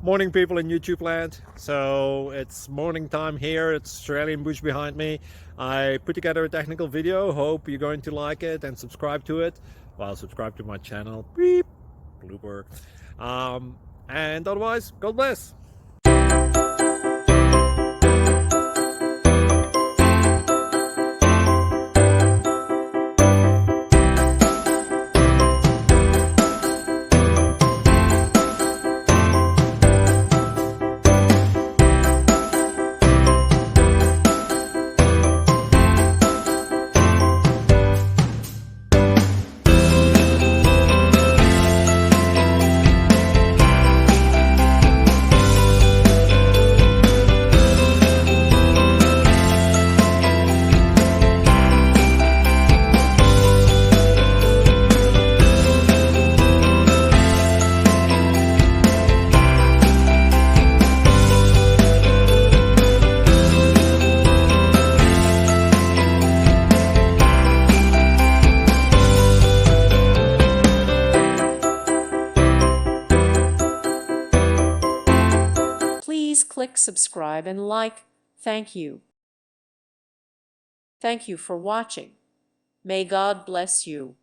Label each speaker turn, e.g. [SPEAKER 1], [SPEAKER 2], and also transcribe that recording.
[SPEAKER 1] Morning, people in YouTube land. So it's morning time here. It's Australian bush behind me. I put together a technical video. Hope you're going to like it and subscribe to it. Well, subscribe to my channel. Beep. Blooper. And otherwise, God bless.
[SPEAKER 2] Please click subscribe and like. Thank you. Thank you for watching. May God bless you.